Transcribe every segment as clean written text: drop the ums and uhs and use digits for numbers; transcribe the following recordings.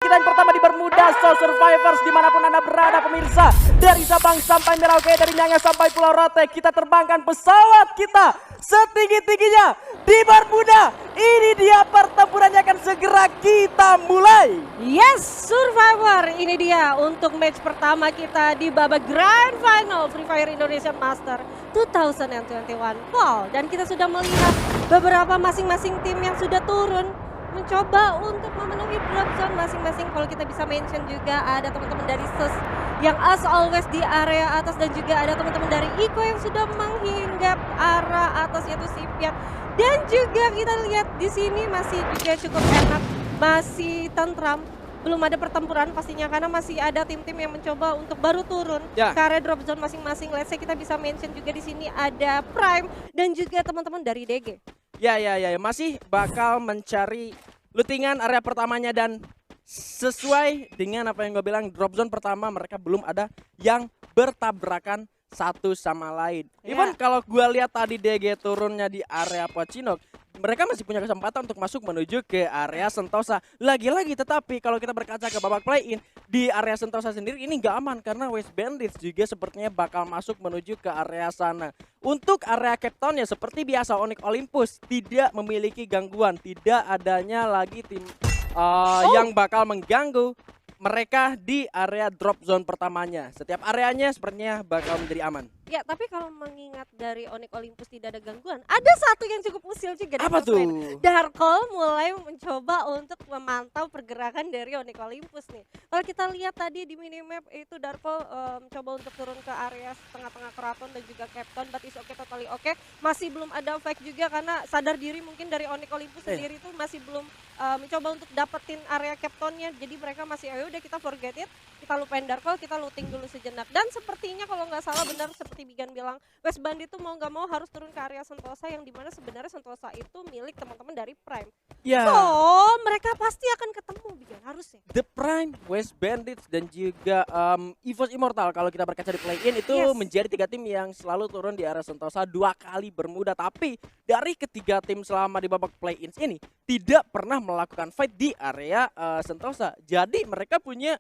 kita yang pertama di Bermuda So Survivors dimanapun anda berada pemirsa. Dari Sabang sampai Merauke, dari Nyanga sampai Pulau Rote, kita terbangkan pesawat kita setinggi-tingginya di Bermuda. Ini dia pertempurannya akan segera kita mulai. Yes, Survivor, ini dia untuk match pertama kita di babak Grand Final Free Fire Indonesia Master 2021 Fall. Dan kita sudah melihat beberapa masing-masing tim yang sudah turun mencoba untuk memenuhi drop zone masing-masing. Kalau kita bisa mention juga ada teman-teman dari SES yang as always di area atas, dan juga ada teman-teman dari Iko yang sudah menghinggap arah atas yaitu Sipiat. Dan juga kita lihat di sini masih juga cukup enak, masih tentram. Belum ada pertempuran pastinya karena masih ada tim-tim yang mencoba untuk baru turun ke area drop zone masing-masing. Let's say kita bisa mention juga di sini ada Prime dan juga teman-teman dari DG. Ya, masih bakal mencari lootingan area pertamanya, dan sesuai dengan apa yang gue bilang, drop zone pertama mereka belum ada yang bertabrakan satu sama lain. Even kalau gue lihat tadi DG turunnya di area Pocinok, mereka masih punya kesempatan untuk masuk menuju ke area Sentosa. Lagi-lagi tetapi kalau kita berkaca ke babak play-in, di area Sentosa sendiri ini nggak aman karena West Bandits juga sepertinya bakal masuk menuju ke area sana. Untuk area Cape Town ya seperti biasa Onyx Olympus tidak memiliki gangguan, tidak adanya lagi tim yang bakal mengganggu mereka di area drop zone pertamanya. Setiap areanya sepertinya bakal menjadi aman. Ya, tapi kalau mengingat dari Onyx Olympus tidak ada gangguan, ada satu yang cukup usil juga. Apa tuh? Darkol mulai mencoba untuk memantau pergerakan dari Onyx Olympus nih. Kalau kita lihat tadi di minimap itu Darkol mencoba untuk turun ke area tengah-tengah keraton dan juga Captain, but is okay, totally okay. Masih belum ada fake juga karena sadar diri mungkin dari Onyx Olympus sendiri itu masih belum mencoba untuk dapetin area Captain-nya. Jadi mereka masih udah kita forget it, kita lupain Darkol, kita looting dulu sejenak. Dan sepertinya kalau nggak salah benar seperti Bigan bilang, West Bandit itu mau nggak mau harus turun ke area Sentosa, yang dimana sebenarnya Sentosa itu milik teman-teman dari Prime. So mereka pasti akan ketemu Bigan, harusnya. The Prime, West Bandits dan juga EVOS Immortal kalau kita berkaca di play-in itu menjadi tiga tim yang selalu turun di area Sentosa 2 kali Bermuda. Tapi dari ketiga tim selama di babak play-in ini tidak pernah melakukan fight di area Sentosa. Jadi mereka punya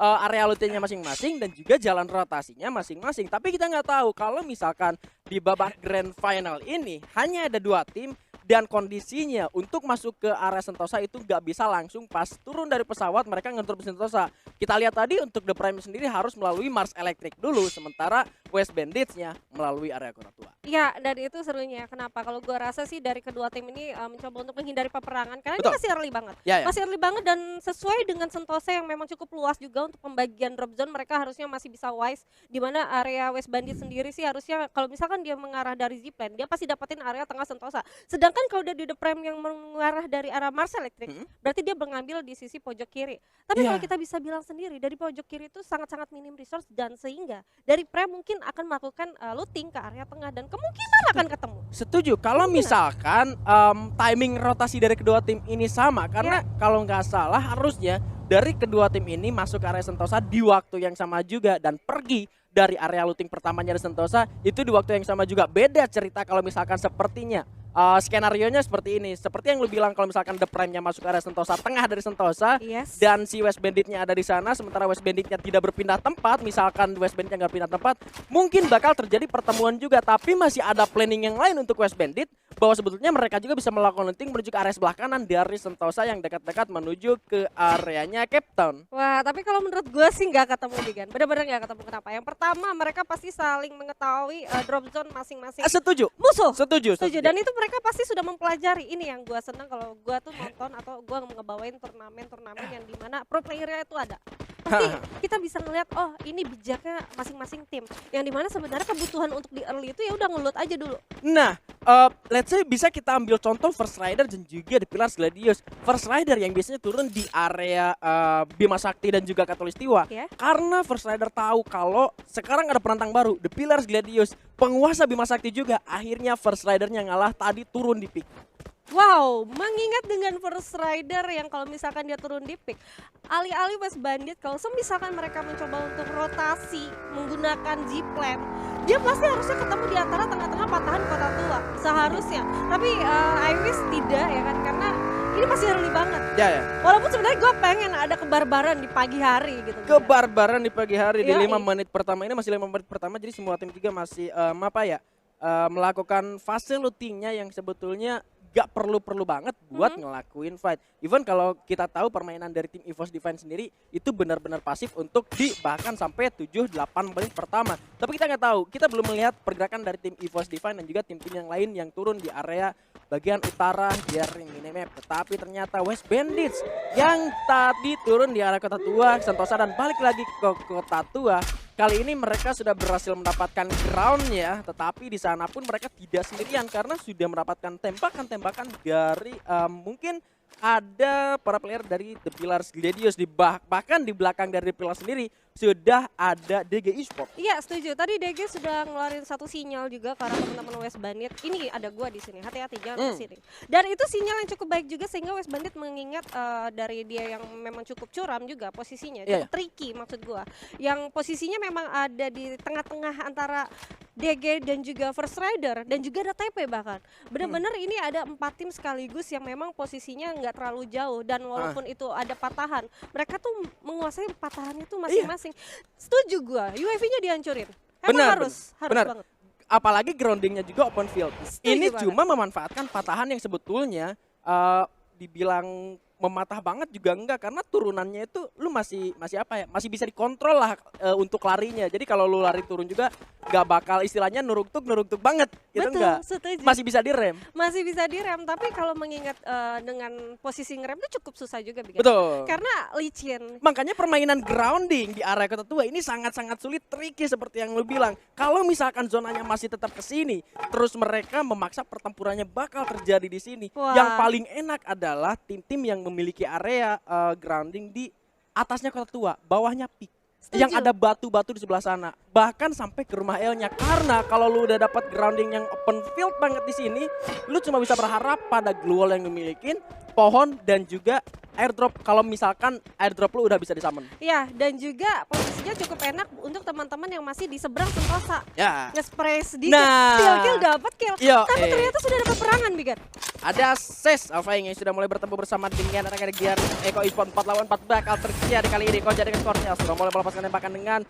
area lootingnya masing-masing dan juga jalan rotasinya masing-masing. Tapi kita nggak tahu kalau misalkan di babak Grand Final ini hanya ada 2 tim dan kondisinya untuk masuk ke area Sentosa itu nggak bisa langsung pas turun dari pesawat mereka ngedrop di Sentosa. Kita lihat tadi untuk The Prime sendiri harus melalui Mars Electric dulu, sementara West Bandits-nya melalui area Kota Tua. Ya, dan itu serunya. Kenapa? Kalau gue rasa sih dari kedua tim ini mencoba untuk menghindari peperangan karena Betul. ini masih early banget. Ya. Masih early banget dan sesuai dengan Sentosa yang memang cukup luas juga untuk pembagian drop zone, mereka harusnya masih bisa wise, di mana area West Bandit sendiri sih harusnya kalau misalkan dia mengarah dari zipline, dia pasti dapetin area tengah Sentosa. Sedangkan kalau udah di The Prime yang mengarah dari arah Mars Electric, berarti dia mengambil di sisi pojok kiri. Tapi kalau kita bisa bilang sendiri, dari pojok kiri itu sangat-sangat minim resource, dan sehingga dari Prime mungkin akan melakukan looting ke area tengah dan kemungkinan akan ketemu. Setuju, kalau misalkan timing rotasi dari kedua tim ini sama, karena kalau nggak salah harusnya dari kedua tim ini masuk ke area Sentosa di waktu yang sama juga dan pergi dari area looting pertamanya di Sentosa itu di waktu yang sama juga. Beda cerita kalau misalkan sepertinya skenarionya seperti ini. Seperti yang lu bilang kalau misalkan The Prime-nya masuk ke area Sentosa, tengah dari Sentosa, dan si West Bandit-nya ada di sana, sementara West Bandit-nya tidak berpindah tempat, misalkan West Bandit-nya nggak pindah tempat, mungkin bakal terjadi pertemuan juga. Tapi masih ada planning yang lain untuk West Bandit, bahwa sebetulnya mereka juga bisa melakukan looting menuju ke area sebelah kanan dari Sentosa yang dekat-dekat menuju ke areanya Cape Town. Wah, tapi kalau menurut gue sih nggak ketemu Bigan, benar-benar nggak ketemu. Kenapa? Yang pertama, mereka pasti saling mengetahui drop zone masing-masing Setuju. musuh. Setuju. Dan itu mereka pasti sudah mempelajari. Ini yang gue seneng kalau gue tuh nonton atau gue ngebawain turnamen yang dimana pro playernya itu ada. Pasti kita bisa ngeliat, oh ini bijaknya masing-masing tim. Yang dimana sebenarnya kebutuhan untuk di early itu ya udah ngeloot aja dulu. Nah, let's say bisa kita ambil contoh First Rider dan juga The Pillars Gladius. First Rider yang biasanya turun di area Bima Sakti dan juga Katulistiwa. Karena First Rider tahu kalau sekarang ada penantang baru, The Pillars Gladius, penguasa Bima Sakti juga. Akhirnya First Ridernya ngalah tadi turun di pick. Wow, mengingat dengan First Rider yang kalau misalkan dia turun di pick, alih-alih West Bandit kalau misalkan mereka mencoba untuk rotasi menggunakan zipline, dia pasti harusnya ketemu di antara tengah-tengah patahan Kota Tua seharusnya. Tapi I wish tidak ya kan, karena ini masih early banget. Ya ya. Walaupun sebenarnya gue pengen ada kebarbaran di pagi hari gitu. Kebarbaran di pagi hari di Yoi. 5 menit pertama ini masih 5 menit pertama, jadi semua tim juga masih melakukan fase lootingnya yang sebetulnya gak perlu-perlu banget buat ngelakuin fight. Even kalau kita tahu permainan dari tim EVOS Divine sendiri itu benar-benar pasif untuk di bahkan sampai 7-8 menit pertama. Tapi kita nggak tahu, kita belum melihat pergerakan dari tim EVOS Divine dan juga tim-tim yang lain yang turun di area bagian utara dari minimap. Tetapi ternyata West Bandits yang tadi turun di area Kota Tua, Sentosa dan balik lagi ke Kota Tua. Kali ini mereka sudah berhasil mendapatkan groundnya, tetapi di sana pun mereka tidak sendirian karena sudah mendapatkan tembakan-tembakan dari mungkin ada para player dari The Pillars Gladius bahkan di belakang dari The Pillars sendiri sudah ada DG Esport. Iya setuju. Tadi DG sudah ngeluarin satu sinyal juga karena teman-teman West Bandit. Ini ada gua di sini. Hati-hati jangan ke sini. Dan itu sinyal yang cukup baik juga sehingga West Bandit mengingat dari dia yang memang cukup curam juga posisinya, cukup tricky maksud gua. Yang posisinya memang ada di tengah-tengah antara DG dan juga First Rider dan juga ada TP bahkan. Benar-benar ini ada 4 tim sekaligus yang memang posisinya nggak terlalu jauh dan walaupun itu ada patahan, mereka tuh menguasai patahannya tuh masing-masing. Setuju gua, UAV-nya dihancurin. Emang harus banget. Apalagi groundingnya juga open field. Setuju Ini banget. cuma memanfaatkan patahan yang sebetulnya dibilang mematah banget juga enggak, karena turunannya itu lu masih masih bisa dikontrol lah untuk larinya. Jadi kalau lu lari turun juga nggak bakal istilahnya nuruk-tuk banget gitu. Betul, enggak. setuju. Masih bisa direm. Masih bisa direm, tapi kalau mengingat dengan posisi ngerem itu cukup susah juga bikin. Betul. Karena licin. Makanya permainan grounding di area Kota Tua ini sangat-sangat sulit, tricky seperti yang lu bilang. Kalau misalkan zonanya masih tetap ke sini, terus mereka memaksa pertempurannya bakal terjadi di sini. Wah. Yang paling enak adalah tim-tim yang memiliki area grounding di atasnya Kota Tua, bawahnya peak. Setuju. Yang ada batu-batu di sebelah sana, bahkan sampai ke rumah L-nya. Karena kalau lu udah dapat grounding yang open field banget di sini, lu cuma bisa berharap pada glue wall yang dimiliki, pohon dan juga airdrop kalau misalkan airdrop lu udah bisa disummon. Ya, dan juga posisinya cukup enak untuk teman-teman yang masih di seberang Sentosa. Ya. Nge-spray sedikit, Nah. kill dapat kill. Yo, Tapi ternyata sudah dapat perangan, Bigan. Ada Ses Alfaing yang sudah mulai bertempur bersama dengan rekan Gear Eko Esport 4 lawan 4 bakal terjadi kali ini. Kau jadi skornya sudah mulai melepaskan tembakan dengan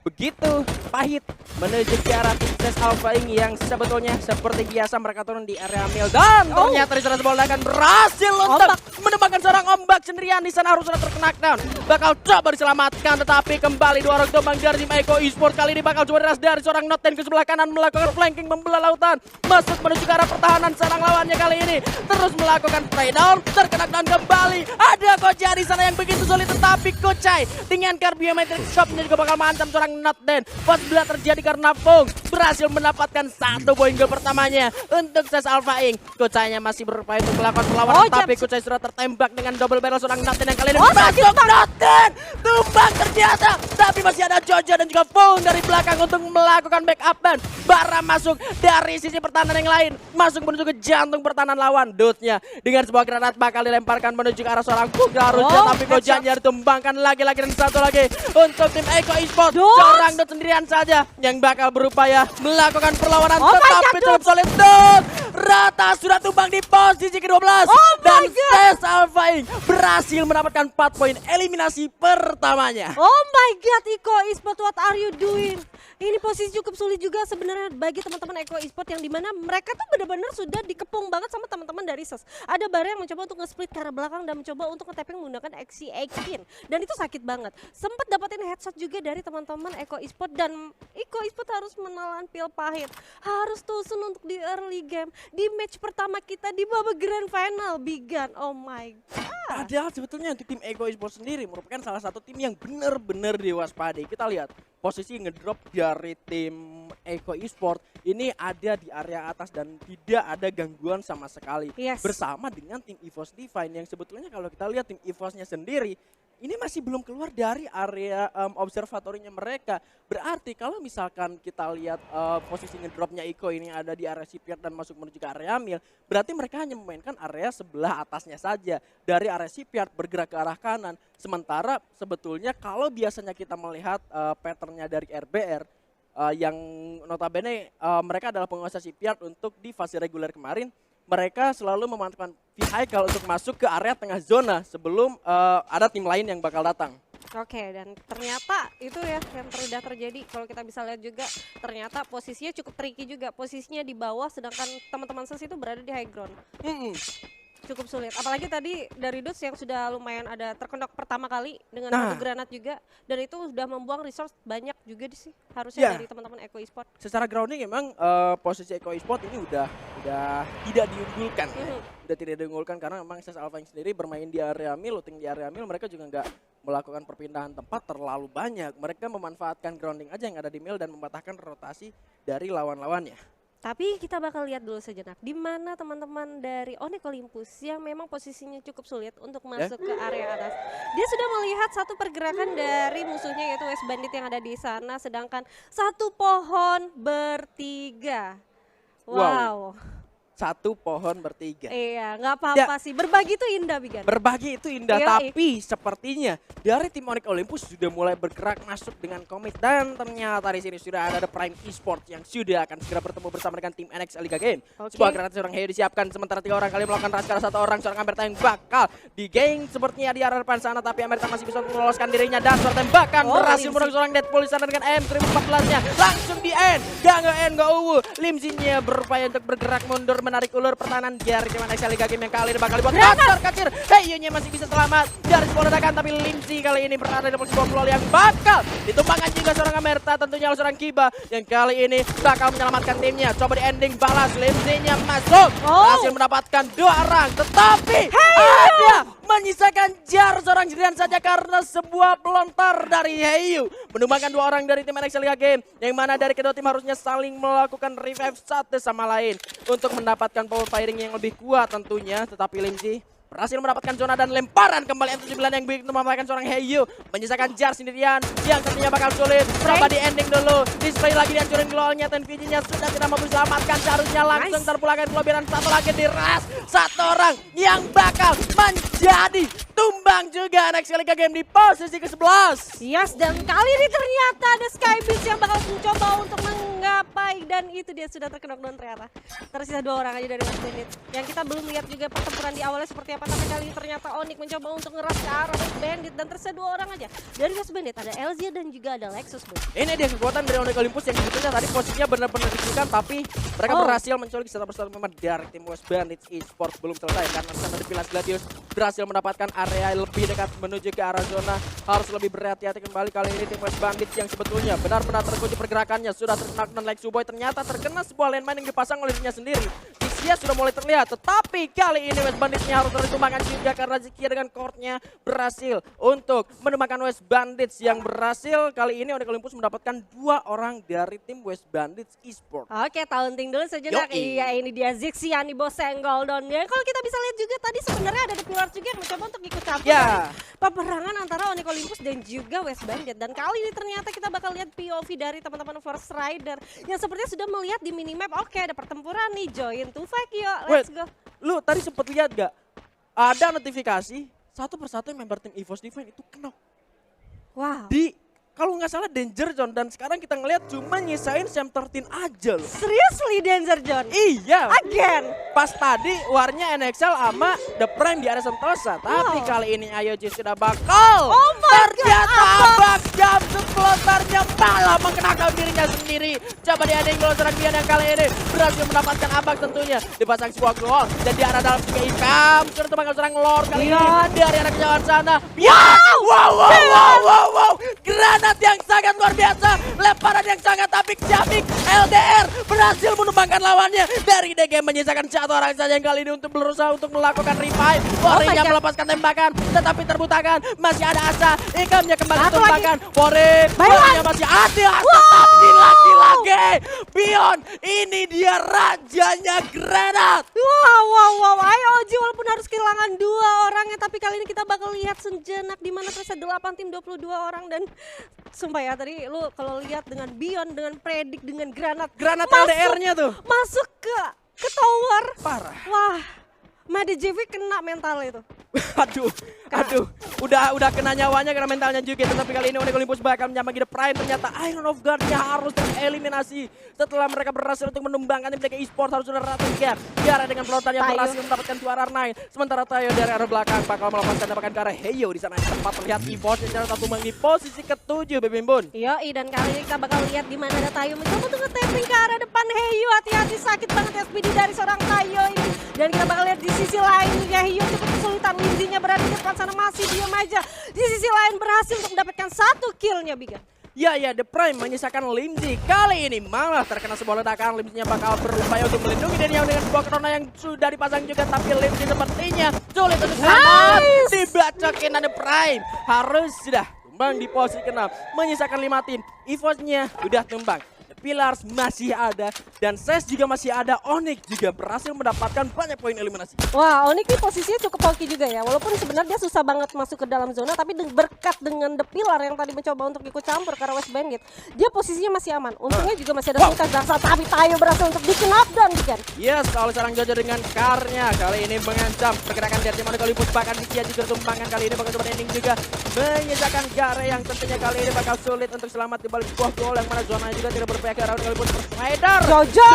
begitu pahit menuju ke arah tim Ses Alfaing yang sebetulnya seperti biasa mereka turun di area mil dan ternyata di sana bola akan berhasil untuk menembakkan seorang ombak sendirian di sana, harus sudah terkena knockdown. Bakal coba diselamatkan tetapi kembali dua orang tumbang dari tim Eko Esport kali ini bakal coba diras dari seorang Noten ke sebelah kanan melakukan flanking membelah lautan masuk menuju ke arah pertahanan serang lawannya kali ini. Terus melakukan play down, terkena down kembali. Ada Kocai di sana yang begitu sulit tetapi Kocai dengan biometric shopnya juga bakal mengancam seorang Notden. Pas bila terjadi karena Fung berhasil mendapatkan satu poin gol pertamanya untuk Ses Alfaing. Kocainya masih berupaya untuk melakukan perlawanan tapi Kocai sudah tertembak dengan double barrel seorang Notden yang kali ini masuk Notden. Tumbang ternyata tapi masih ada Jojo dan juga Fung dari belakang untuk melakukan backup dan Bara masuk dari sisi pertahanan yang lain masuk menuju ke jantung pertahanan lawan. Dutnya dengan sebuah granat bakal dilemparkan menuju ke arah seorang Pugarus tapi Kojanya ditumbangkan lagi dan satu lagi untuk tim Eko Esport. Seorang Dut sendirian saja yang bakal berupaya melakukan perlawanan tetapi cukup solid. Dut rata sudah tumbang di posisi ke-12 dan Ses Alfaing berhasil mendapatkan 4 poin eliminasi pertamanya. Oh my god, Eko Esport, what are you doing? Ini posisi cukup sulit juga sebenarnya bagi teman-teman Eko Esport yang dimana mereka tuh benar-benar sudah dikepung banget sama teman-teman dari SES. Ada Bara yang mencoba untuk nge-split ke arah belakang dan mencoba untuk nge-tapping menggunakan XC18 dan itu sakit banget. Sempat dapatin headshot juga dari teman-teman Eko Esport dan Eko Esport harus menelan pil pahit. Harus tusun untuk di early game. Di match pertama kita di babak grand final, Bigan. Oh my god. Padahal sebetulnya untuk tim Eko Esport sendiri merupakan salah satu tim yang benar-benar diwaspadai. Kita lihat posisi ngedrop dari tim Eko Esport ini ada di area atas dan tidak ada gangguan sama sekali. Bersama dengan tim EVOS Divine yang sebetulnya kalau kita lihat tim EVOS-nya sendiri ini masih belum keluar dari area observatorinya mereka. Berarti kalau misalkan kita lihat posisi ngedropnya Iko ini ada di area shipyard dan masuk menuju ke area mil, berarti mereka hanya memainkan area sebelah atasnya saja. Dari area shipyard bergerak ke arah kanan. Sementara sebetulnya kalau biasanya kita melihat patternnya dari RBR yang notabene mereka adalah penguasa shipyard untuk di fase reguler kemarin. mereka selalu memantapkan vehicle untuk masuk ke area tengah zona sebelum ada tim lain yang bakal datang. Oke, dan ternyata itu ya yang sudah terjadi. Kalau kita bisa lihat juga, ternyata posisinya cukup tricky juga. Posisinya di bawah, sedangkan teman-teman SES itu berada di high ground. Cukup sulit. Apalagi tadi dari Dudes yang sudah lumayan ada terkenok pertama kali dengan satu granat juga. Dan itu sudah membuang resource banyak juga sih harusnya dari teman-teman Eko Esport. Secara grounding emang posisi Eko Esport ini udah tidak diunggulkan. Udah tidak diunggulkan karena memang SES Alpha sendiri bermain di area mil, looting di area mil, mereka juga nggak melakukan perpindahan tempat terlalu banyak. Mereka memanfaatkan grounding aja yang ada di mil dan mematahkan rotasi dari lawan-lawannya. Tapi kita bakal lihat dulu sejenak di mana teman-teman dari Onyx Olympus yang memang posisinya cukup sulit untuk masuk ke area atas. Dia sudah melihat satu pergerakan dari musuhnya yaitu West Bandit yang ada di sana, sedangkan satu pohon bertiga. Wow. Satu pohon bertiga. Iya, nggak apa-apa sih. Berbagi itu indah, Bigan. Berbagi itu indah, tapi sepertinya dari tim Onyx Olympus sudah mulai bergerak masuk dengan komit dan ternyata di sini sudah ada The Prime Esports yang sudah akan segera bertemu bersama dengan tim NX Liga Game. Sebuah granat seorang Heyo disiapkan sementara 3 orang kali melakukan rush ke arah 1 orang, seorang Amerta yang bakal di-gang sepertinya di arah depan sana, tapi Amerta masih bisa meloloskan dirinya dan seorang tembakan berhasil menang seorang Deadpool di sana dengan M1014-nya langsung di end. Gak nge-end, gak uwu. Limzinya berupaya untuk bergerak mundur menarik ulur pertahanan dari tim NX Liga Game yang kali ini bakal dibuat kacir. Heyonya masih bisa selamat dari sebuah ledakan, tapi Limzi kali ini berada di posisi bom lol yang bakal ditumbangkan juga seorang Amerta, tentunya seorang Kiba yang kali ini bakal menyelamatkan timnya. Coba di ending balas, Limzi-nya masuk, berhasil mendapatkan 2 orang, tetapi ada menyisakan jar seorang Jirian saja karena sebuah pelontar dari Heyu menumbangkan 2 orang dari tim NX Liga Game, yang mana dari kedua tim harusnya saling melakukan revive satu sama lain untuk mendapatkan power firing yang lebih kuat tentunya, tetapi Limzi berhasil mendapatkan zona dan lemparan kembali M79 yang begitu memamerkan seorang Heyu, menyisakan jar sendirian yang tentunya bakal sulit. Coba di ending dulu, display lagi dihancurin glowalnya, TNVG-nya sudah tidak mampu diselamatkan, seharusnya langsung terpulangkan ke lobby dan satu lagi diras, 1 orang yang bakal menjadi tumbang juga NX Liga Game di posisi ke-11. Yes, dan kali ini ternyata ada Skybeast yang bakal mencoba untuk menggapai, dan itu dia sudah terkenok down ternyata. Tersisa 2 orang aja dari West Bandit. Yang kita belum lihat juga pertempuran di awalnya seperti apa, tapi kali ini ternyata Onyx mencoba untuk ngeras ke arah West Bandit dan tersisa 2 orang aja. Dari West Bandit ada Elzia dan juga ada Lexus, bro. Ini dia kekuatan dari Onyx Olympus yang sebetulnya tadi posisinya benar-benar dikrikan, tapi mereka berhasil menculik serta bersama memang dari tim West Bandit Esports belum selesai karena sana dari Pilas Gladius berhasil mendapatkan area lebih dekat menuju ke arah zona. Harus lebih berhati-hati kembali kali ini tim West Bandit yang sebetulnya benar-benar terkunci pergerakannya, sudah terkena dan Lexu Boy ternyata terkena sebuah landmine yang dipasang oleh dirinya sendiri. Zikia sudah mulai terlihat, tetapi kali ini West Banditsnya harus ditumbangkan juga karena Zikia dengan core-nya berhasil untuk menumbangkan West Bandits yang berhasil. Kali ini Onyx Olympus mendapatkan 2 orang dari tim West Bandits Esports. Oke, taunting dulu sejenak. Iya, ini dia Zixian di bawah senggol downnya. Kalau kita bisa lihat juga tadi sebenarnya ada The Pillars juga yang mencoba untuk ikut campur peperangan antara Onyx Olympus dan juga West Bandit. Dan kali ini ternyata kita bakal lihat POV dari teman-teman Force Rider yang sepertinya sudah melihat di minimap. Oke, ada pertempuran nih, join to fight, yuk, let's go. Lu tadi sempat lihat gak? Ada notifikasi satu persatu member tim EVOS Divine itu kena. Wow. Kalau nggak salah Danger Zone, dan sekarang kita ngelihat cuma nyisain Sam 13 aja loh. Seriously Danger Zone? Iya. Again? Pas tadi warnya NXL sama The Prime di area Sentosa, tapi kali ini AYOG sudah bakal. Oh my ternyata Abak jam pelontarnya malah mengenakan dirinya sendiri. Coba di ending pelontaran Bian yang kali ini berhasil mendapatkan Abak tentunya. Dipasang sebuah gol dan di arah dalam juga Ikam. Sudah terbang seorang Lord kali ini dari arah kejauhan sana. Wow. Granat yang sangat luar biasa, lemparan yang sangat apik Jamik. LDR berhasil menumbangkan lawannya. Dari DG menyisakan 1 orang saja yang kali ini untuk berusaha untuk melakukan revive. Worinya melepaskan tembakan tetapi terbutakan. Masih ada asa, Ikamnya kembali ditumbangkan. Worinya masih ada, tetapi lagi-lagi Bion ini dia rajanya granat. Wow. AYOG walaupun harus kehilangan 2 orangnya, tapi kali ini kita bakal lihat sejenak di mana terasa 8 tim 22 orang. Dan sumpah ya, tadi lu kalau lihat dengan Bion, dengan Predik, dengan granat LDR-nya tuh masuk ke tower. Parah. Wah, Madijevic kena mental itu. Aduh, udah kena nyawanya karena mentalnya juga. Tetapi kali ini Onyx Olympus bakal menyambangi The Prime. Ternyata Iron of Guard-nya harus tereliminasi setelah mereka berhasil untuk menumbangkan tim DK Esports. Harus sudah rata tiga. Tiara dengan pelontar yang berhasil mendapatkan juara R9. Sementara Tayo dari arah belakang bakal melepaskan tembakan ke arah Heyo. Di sana tempat terlihat Esports yang cara tumbang di posisi ke-7, Bebim Bun. Yoi, dan kali ini kita bakal lihat di mana ada Tayo mencoba untuk nge-tapping ke arah depan Heyo. Hati-hati, sakit banget SPD dari seorang Tayo ini. Dan kita bakal lihat di sisi lain ya, Heyo cukup kesulitan. Linzinya berada di depan sana, masih diam aja. Di sisi lain berhasil untuk mendapatkan 1 kill-nya, Biga. Ya, The Prime menyisakan Limzi. Kali ini malah terkena sebuah ledakan. Limzinya bakal berupaya untuk melindungi dirinya dengan sebuah corona yang sudah dipasang juga. Tapi Limzi sepertinya sulit untuk selamat. Dibacokin The Prime. Harus sudah tumbang di posisi ke-6. Menyisakan 5 tim. EVOS-nya udah tumbang. Pillars masih ada dan Ses juga masih ada. Onyx juga berhasil mendapatkan banyak poin eliminasi. Wah, Onyx ini posisinya cukup hoki juga ya. Walaupun sebenarnya dia susah banget masuk ke dalam zona, tapi berkat dengan The Pillar yang tadi mencoba untuk ikut campur ke arah West Bandit, dia posisinya masih aman. Untungnya juga masih ada Sultan Daksa, tapi Tayo berhasil untuk di-knockdown kan. Yes, oleh seorang Jojo dengan karnya kali ini mengancam pergerakan dari Onyx Olympus. Bahkan Dikia juga tumbangkan kali ini bakal coba ending juga menyisakan Gare yang tentunya kali ini bakal sulit untuk selamat di balik sebuah gol yang mana zonanya juga tidak berpihak ke arah Onyx Olympus. Spider Jojo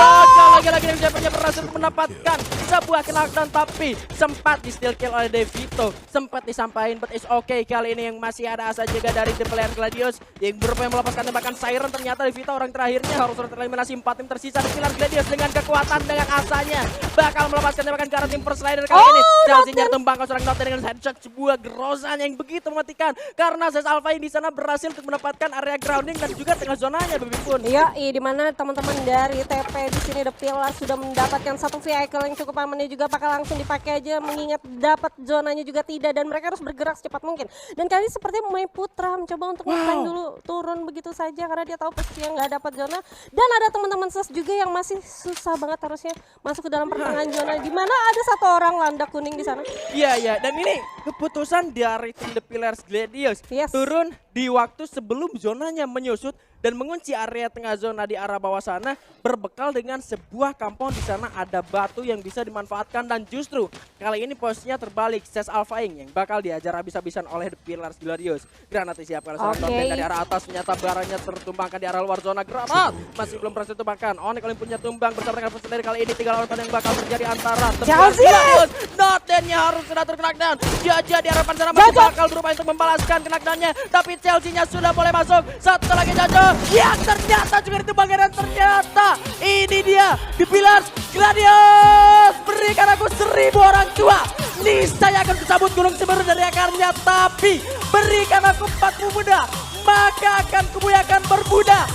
lagi-lagi yang siapanya berhasil mendapatkan sebuah knockdown, tapi sempat di steal kill oleh Devito. Sempat disampaikan, but it's okay. Kali ini yang masih ada asa juga dari The Player Gladius yang berupaya melepaskan tembakan Siren. Ternyata Devito orang terakhirnya harus tereliminasi. 4 tim tersisa. The Player Gladius dengan kekuatan, dengan asanya bakal melepaskan tembakan ke arah tim First Rider kali ini. Chelsea tumbang ke seorang Noten dengan headshot, sebuah gerosan yang begitu mematikan karena Zes Alpha yang di sana berhasil untuk mendapatkan area grounding dan juga tengah zonanya, Baby Pun. Iya, di mana teman-teman dari TP di sini The Pillar sudah mendapatkan 1 vehicle yang cukup aman. Ini juga bakal langsung dipakai aja, mengingat dapat zonanya juga tidak, dan mereka harus bergerak secepat mungkin. Dan kali ini sepertinya Mai Putra mencoba untuk nge-flank dulu, turun begitu saja karena dia tahu pasti yang nggak dapat zona. Dan ada teman-teman Ses juga yang masih susah banget harusnya masuk ke dalam pertengahan zona, di mana ada 1 orang landak kuning di sana. Iya, dan ini keputusan dari tim The Pillars Gladius turun di waktu sebelum zonanya menyusut dan mengunci area tengah zona di arah bawah sana, berbekal dengan sebuah kampung di sana ada batu yang bisa dimanfaatkan. Dan justru kali ini posisinya terbalik, Ses Alpha yang bakal diajar habis-habisan oleh The Pillars Gladius. Granat disiapkan oleh seorang dari arah atas, ternyata barangnya tertumbangkan di arah luar zona. Granat masih belum berhasil tumbangkan. Onyx Olympusnya tumbang bersama dengan First Rider. Kali ini 3 lawan yang bakal terjadi antara Gladius. Notennya harus sudah terkena. Jaja di harapan sana masih bakal berupaya untuk membalaskan knockdown-nya, tapi Chelsea-nya sudah boleh masuk. Satu lagi Jaja yang ternyata juga ditumbangkan, dan ternyata ini dia The Pillars Gladius. Berikan aku 1000 orang tua, niscaya akan kusabut gunung Semeru dari akarnya. Tapi berikan aku 4 pemuda, maka akan kemuliakan berbuda.